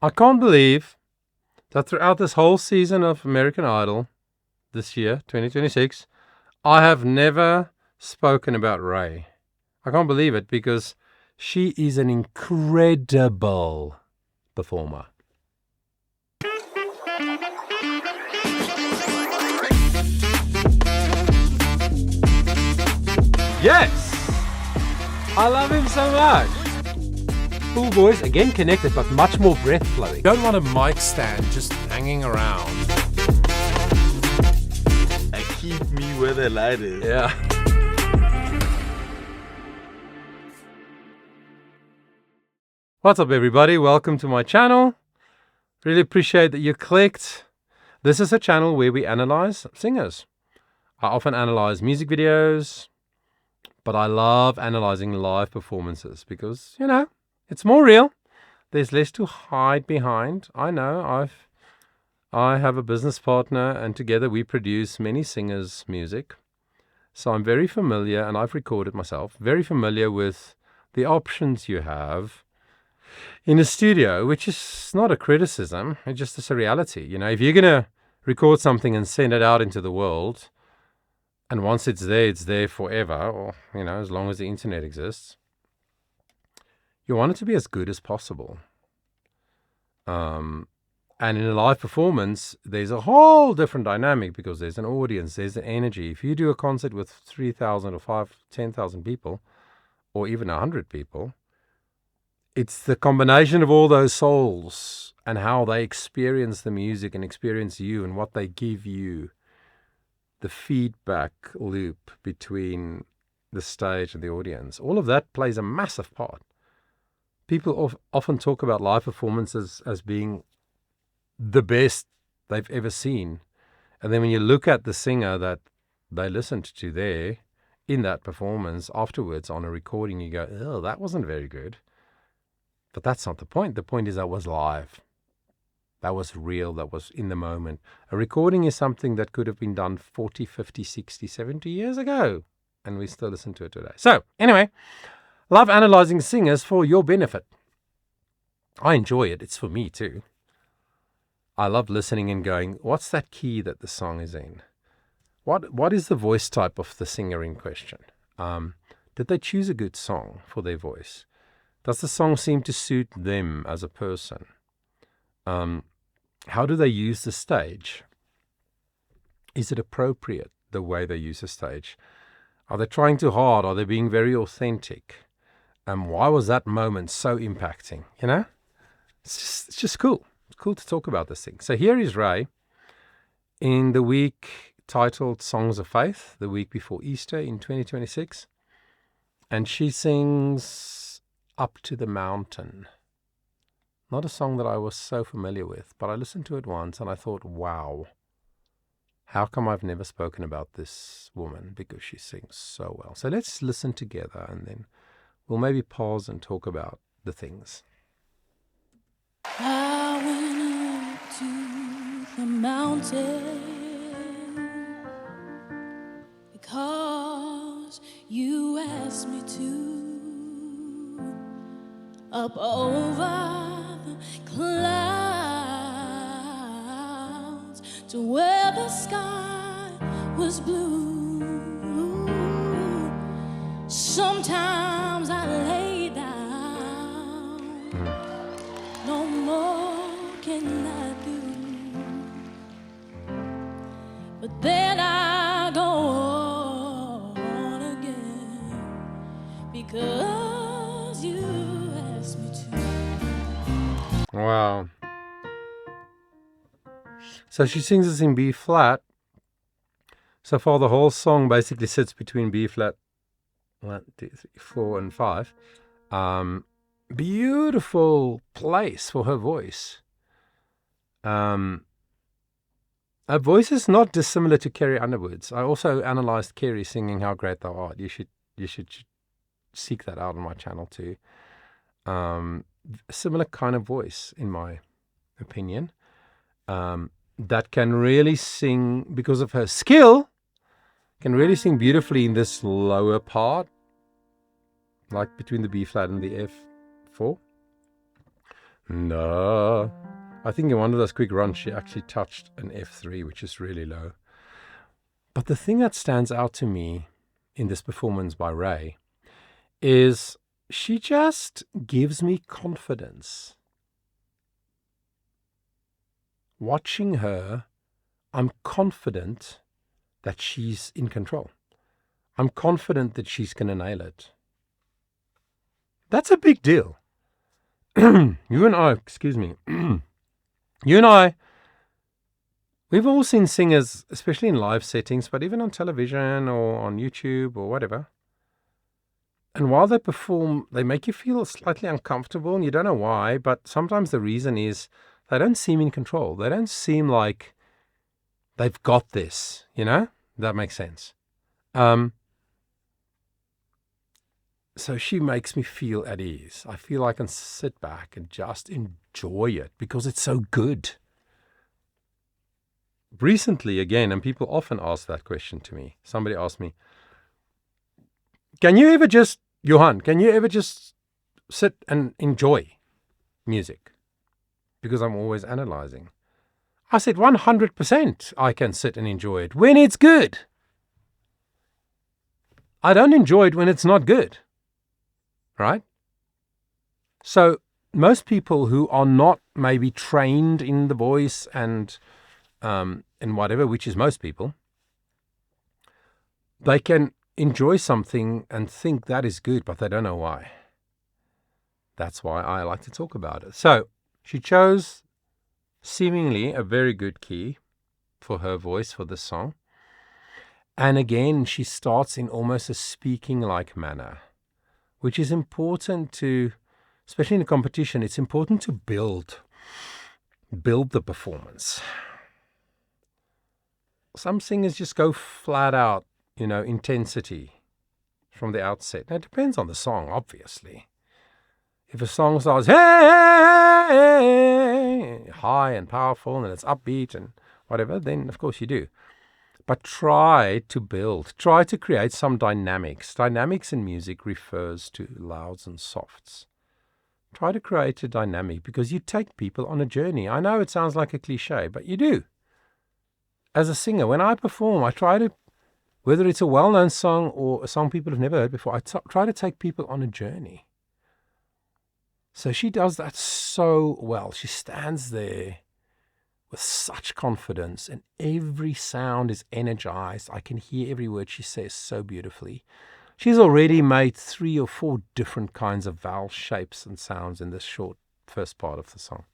I can't believe that throughout this whole season of American Idol this year, 2026, I have never spoken about RAE. I can't believe it because she is an incredible performer. Yes! I love him so much. Full voice, again connected, but much more breath flowing. Don't want a mic stand just hanging around. Keep me where the light is. Yeah. What's up, everybody? Welcome to my channel. Really appreciate that you clicked. This is a channel where we analyze singers. I often analyze music videos, but I love analyzing live performances because, it's more real. There's less to hide behind. I know I have a business partner, and together we produce many singers' music. So I'm very familiar, and I've recorded myself, very familiar with the options you have in a studio, which is not a criticism. It's just a reality. If you're going to record something and send it out into the world, and once it's there forever, or, as long as the internet exists, you want it to be as good as possible. And in a live performance, there's a whole different dynamic because there's an audience, there's an energy. If you do a concert with 3,000 or 10,000 people, or even 100 people, it's the combination of all those souls and how they experience the music and experience you and what they give you. The feedback loop between the stage and the audience. All of that plays a massive part. People often talk about live performances as being the best they've ever seen. And then when you look at the singer that they listened to there in that performance afterwards on a recording, you go, oh, that wasn't very good. But that's not the point. The point is that was live. That was real. That was in the moment. A recording is something that could have been done 40, 50, 60, 70 years ago. And we still listen to it today. So, anyway, love analyzing singers for your benefit. I enjoy it. It's for me too. I love listening and going, what's that key that the song is in? What is the voice type of the singer in question? Did they choose a good song for their voice? Does the song seem to suit them as a person? How do they use the stage? Is it appropriate, the way they use the stage? Are they trying too hard? Are they being very authentic? Why was that moment so impacting? It's just cool. It's cool to talk about this thing. So here is RAE in the week titled Songs of Faith, the week before Easter in 2026. And she sings Up to the Mountain. Not a song that I was so familiar with, but I listened to it once and I thought, wow, how come I've never spoken about this woman? Because she sings so well. So let's listen together and then we'll maybe pause and talk about the things. I went up to the mountain because you asked me to, up over clouds to where the sky was blue. Sometimes I lay down, no more can I do, but then I go on again because you asked me to. Wow. So she sings this in B flat. So far the whole song basically sits between B flat 1, 2, 3, 4 and 5. Beautiful place for her voice. Her voice is not dissimilar to Carrie Underwood's. I also analyzed Carrie singing How Great Thou Art. You should seek that out on my channel too. Similar kind of voice, in my opinion, that can really sing, because of her skill, can really sing beautifully in this lower part, like between the B flat and the F4. No. I think in one of those quick runs, she actually touched an F3, which is really low. But the thing that stands out to me in this performance by RAE is she just gives me confidence. Watching her, I'm confident that she's in control. I'm confident that she's going to nail it. That's a big deal. You and I, we've all seen singers, especially in live settings, but even on television or on YouTube or whatever. And while they perform, they make you feel slightly uncomfortable, and you don't know why, but sometimes the reason is they don't seem in control. They don't seem like they've got this, you know? That makes sense. So she makes me feel at ease. I feel I can sit back and just enjoy it because it's so good. Recently, again, and people often ask that question to me. Somebody asked me, Johan, can you ever just sit and enjoy music? Because I'm always analyzing. I said 100% I can sit and enjoy it when it's good. I don't enjoy it when it's not good. Right? So most people who are not maybe trained in the voice and whatever, which is most people, they can enjoy something and think that is good, but they don't know why. That's why I like to talk about it. So she chose seemingly a very good key for her voice for this song. And again, she starts in almost a speaking-like manner, which is important to, especially in a competition, it's important to build the performance. Some singers just go flat out, intensity from the outset. Now, it depends on the song, obviously. If a song starts, hey, high and powerful, and it's upbeat and whatever, then of course you do. But try to create some dynamics. Dynamics in music refers to louds and softs. Try to create a dynamic because you take people on a journey. I know it sounds like a cliche, but you do. As a singer, when I perform, I try to, whether it's a well-known song or a song people have never heard before, I try to take people on a journey. So she does that so well. She stands there with such confidence, and every sound is energized. I can hear every word she says so beautifully. She's already made 3 or 4 different kinds of vowel shapes and sounds in this short first part of the song,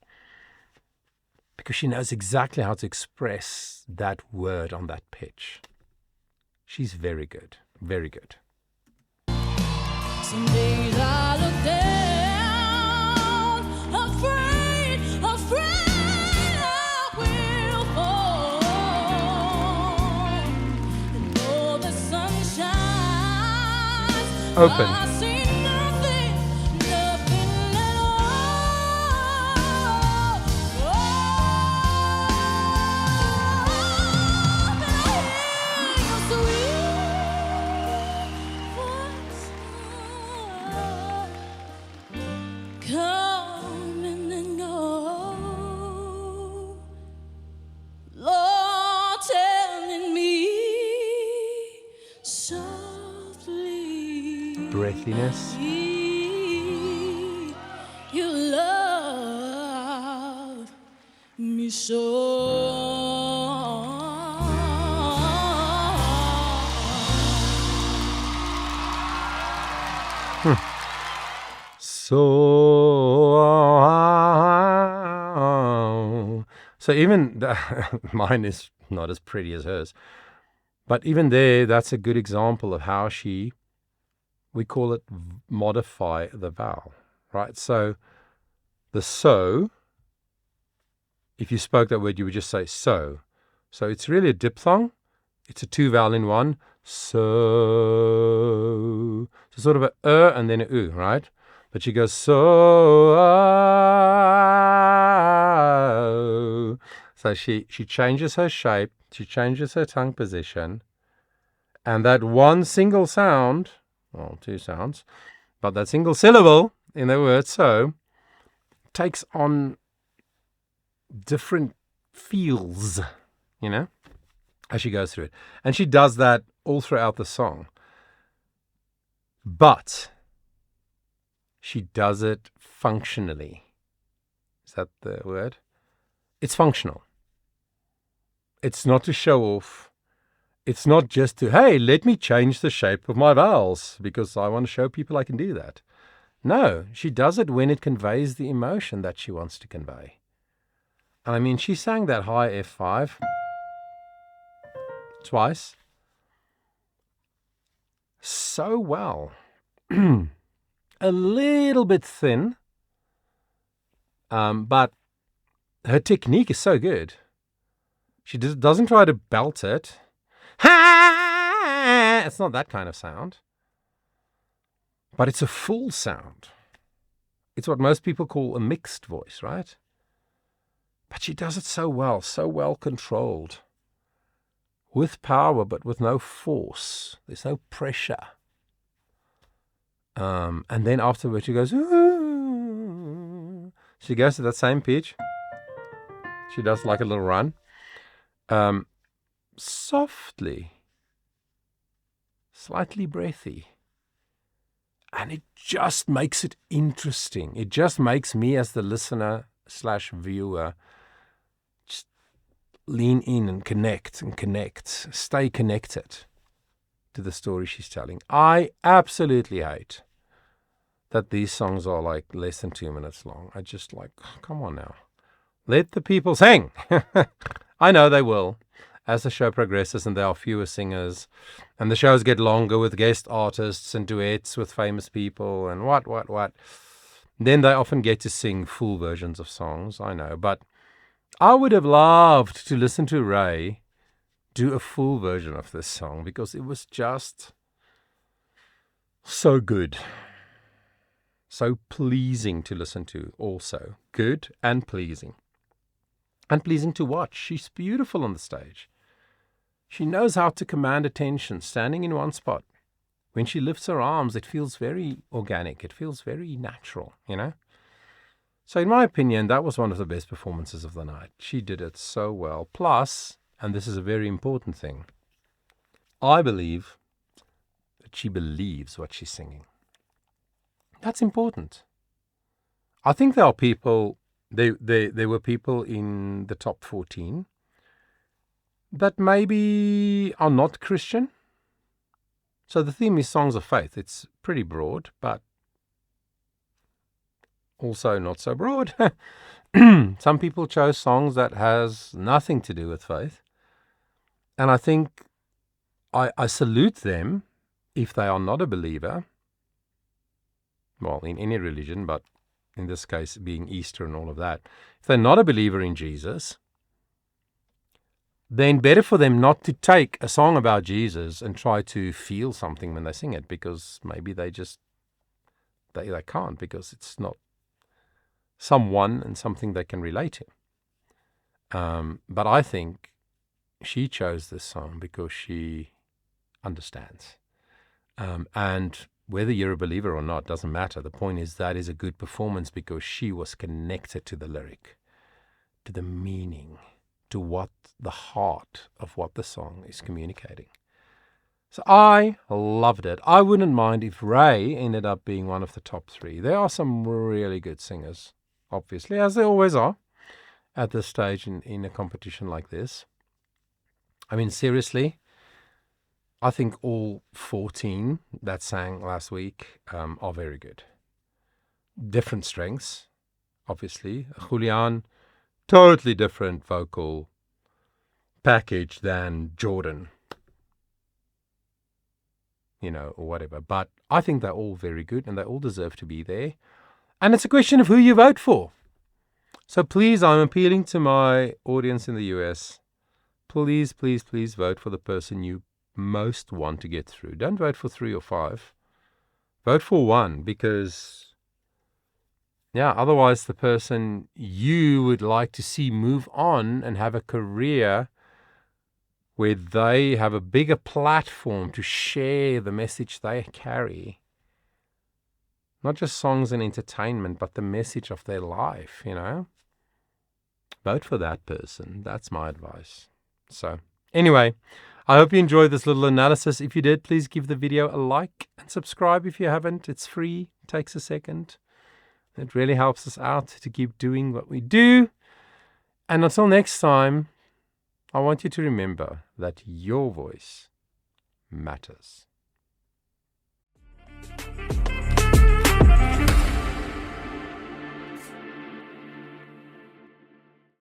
because she knows exactly how to express that word on that pitch. She's very good, very good. Some days I look down, afraid I will fall. And though the sun shines, Open. I see nothing at all. But I hear your sweet voice coming and go, Lord, telling me softly, Breathiness. you love me so. So even mine is not as pretty as hers, but even there, that's a good example of how we call it modify the vowel, right? So the so, if you spoke that word, you would just say so. So it's really a diphthong. It's a 2 vowel in one. So sort of a and then a u, right? But she goes so. So she changes her shape, she changes her tongue position, and that one single sound, well, 2 sounds, but that single syllable in the word so takes on different feels, you know, as she goes through it. And she does that all throughout the song. But she does it functionally. Is that the word? It's functional. It's not to show off. It's not just to, hey, let me change the shape of my vowels because I want to show people I can do that. No, she does it when it conveys the emotion that she wants to convey. I mean, she sang that high F5 twice so well. A little bit thin, but her technique is so good. She doesn't try to belt it. Ha! It's not that kind of sound. But it's a full sound. It's what most people call a mixed voice, right? But she does it so well controlled. With power, but with no force. There's no pressure. And then afterwards she goes, ooh. She goes to that same pitch. She does like a little run. Softly. Slightly breathy. And it just makes it interesting. It just makes me as the listener / viewer just lean in and connect. Stay connected to the story she's telling. I absolutely hate that these songs are like less than 2 minutes long. I just like, come on now. Let the people sing. I know they will. As the show progresses and there are fewer singers and the shows get longer with guest artists and duets with famous people and what, then they often get to sing full versions of songs, I know. But I would have loved to listen to RAE do a full version of this song because it was just so good. So pleasing to listen to also. Good and pleasing. And pleasing to watch. She's beautiful on the stage. She knows how to command attention, standing in one spot. When she lifts her arms, it feels very organic. It feels very natural, you know? So in my opinion, that was one of the best performances of the night. She did it so well. Plus, and this is a very important thing, I believe that she believes what she's singing. That's important. I think there are people, there were people in the top 14 that maybe are not Christian. So the theme is songs of faith. It's pretty broad, but also not so broad. Some people chose songs that has nothing to do with faith. And I think I salute them if they are not a believer. Well, in any religion, but in this case being Easter and all of that. If they're not a believer in Jesus, then better for them not to take a song about Jesus and try to feel something when they sing it, because maybe they can't, because it's not someone and something they can relate to. But I think she chose this song because she understands. And whether you're a believer or not doesn't matter. The point is that is a good performance because she was connected to the lyric, to the meaning, to what the heart of what the song is communicating. So I loved it. I wouldn't mind if RAE ended up being one of the top 3. There are some really good singers, obviously, as there always are at this stage in a competition like this. I mean, seriously, I think all 14 that sang last week are very good. Different strengths, obviously. Julian, totally different vocal package than Jordan, or whatever. But I think they're all very good and they all deserve to be there. And it's a question of who you vote for. So please, I'm appealing to my audience in the US. Please, please, please vote for the person you most want to get through. Don't vote for 3 or 5. Vote for one, because otherwise the person you would like to see move on and have a career where they have a bigger platform to share the message they carry, Not just songs and entertainment, but the message of their life, you know. Vote for that person. That's my advice. So, anyway, I hope you enjoyed this little analysis. If you did, please give the video a like and subscribe if you haven't. It's free. It takes a second. It really helps us out to keep doing what we do. And until next time, I want you to remember that your voice matters.